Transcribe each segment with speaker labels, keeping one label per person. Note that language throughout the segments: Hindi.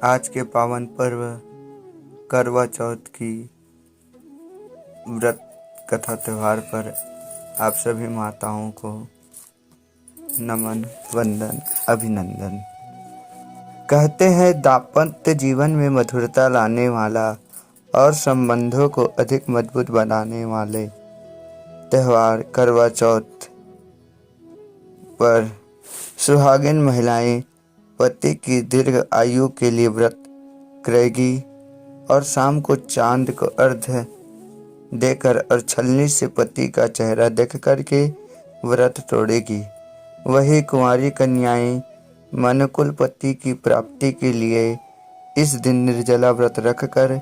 Speaker 1: आज के पावन पर्व करवा चौथ की व्रत कथा त्योहार पर आप सभी माताओं को नमन, वंदन, अभिनंदन। कहते हैं दाम्पत्य जीवन में मधुरता लाने वाला और संबंधों को अधिक मजबूत बनाने वाले त्योहार करवा चौथ पर सुहागिन महिलाएं पति की दीर्घ आयु के लिए व्रत करेगी और शाम को चांद को अर्घ्य देकर और छलनी से पति का चेहरा देख करके व्रत तोड़ेगी। वही कुंवारी कन्याएं मनुकुल पति की प्राप्ति के लिए इस दिन निर्जला व्रत रखकर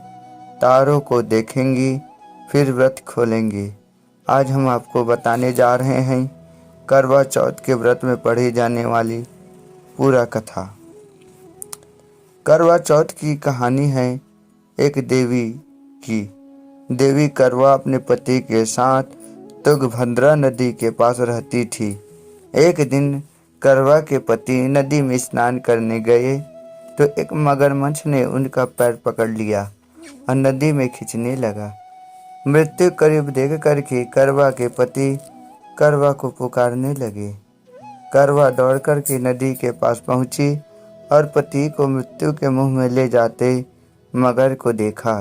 Speaker 1: तारों को देखेंगी, फिर व्रत खोलेंगी। आज हम आपको बताने जा रहे हैं करवा चौथ के व्रत में पढ़ी जाने वाली पूरा कथा। करवा चौथ की कहानी है एक देवी की। देवी करवा अपने पति के साथ तुंगभद्रा नदी के पास रहती थी। एक दिन करवा के पति नदी में स्नान करने गए तो एक मगरमच्छ ने उनका पैर पकड़ लिया और नदी में खींचने लगा। मृत्यु करीब देख करके करवा के पति करवा को पुकारने लगे। करवा दौड़ करके नदी के पास पहुंची और पति को मृत्यु के मुंह में ले जाते मगर को देखा।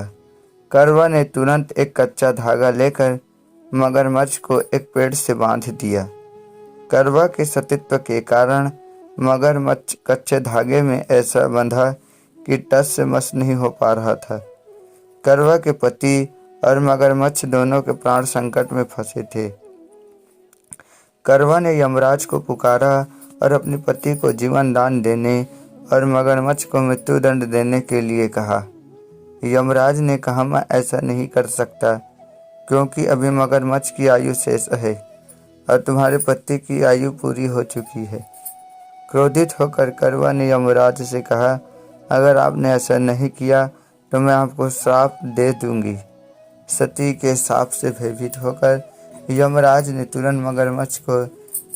Speaker 1: करवा ने तुरंत एक कच्चा धागा लेकर मगरमच्छ को एक पेड़ से बांध दिया। करवा के सतीत्व के कारण मगरमच्छ कच्चे धागे में ऐसा बंधा कि टस से मस नहीं हो पा रहा था। करवा के पति और मगरमच्छ दोनों के प्राण संकट में फंसे थे। करवा ने यमराज को पुकारा और अपने पति को जीवन दान देने और मगरमच्छ को मृत्यु दंड देने के लिए कहा। यमराज ने कहा, मैं ऐसा नहीं कर सकता क्योंकि अभी मगरमच्छ की आयु शेष है और तुम्हारे पति की आयु पूरी हो चुकी है। क्रोधित होकर करवा ने यमराज से कहा, अगर आपने ऐसा नहीं किया तो मैं आपको श्राप दे दूंगी। सती के शाप से भयभीत होकर यमराज ने तुरंत मगरमच्छ को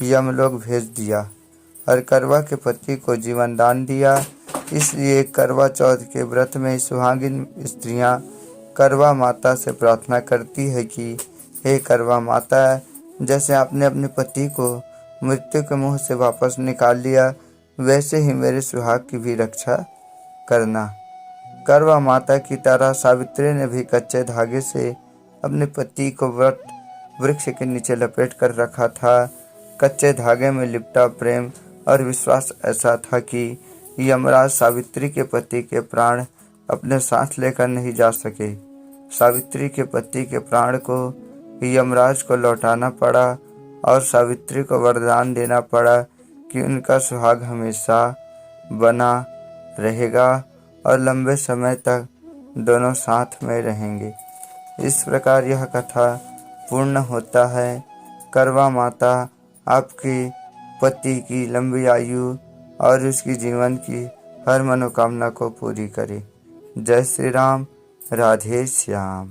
Speaker 1: यमलोक भेज दिया और करवा के पति को जीवन दान दिया। इसलिए करवा चौथ के व्रत में सुहागिन स्त्रियां करवा माता से प्रार्थना करती है कि हे करवा माता, जैसे आपने अपने पति को मृत्यु के मुंह से वापस निकाल लिया, वैसे ही मेरे सुहाग की भी रक्षा करना। करवा माता की तरह सावित्री ने भी कच्चे धागे से अपने पति को व्रत वृक्ष के नीचे लपेट कर रखा था। कच्चे धागे में लिपटा प्रेम और विश्वास ऐसा था कि यमराज सावित्री के पति के प्राण अपने साथ लेकर नहीं जा सके। सावित्री के पति के प्राण को यमराज को लौटाना पड़ा और सावित्री को वरदान देना पड़ा कि उनका सुहाग हमेशा बना रहेगा और लंबे समय तक दोनों साथ में रहेंगे। इस प्रकार यह कथा पूर्ण होता है। करवा माता आपके पति की लंबी आयु और उसकी जीवन की हर मनोकामना को पूरी करे। जय श्री राम, राधे श्याम।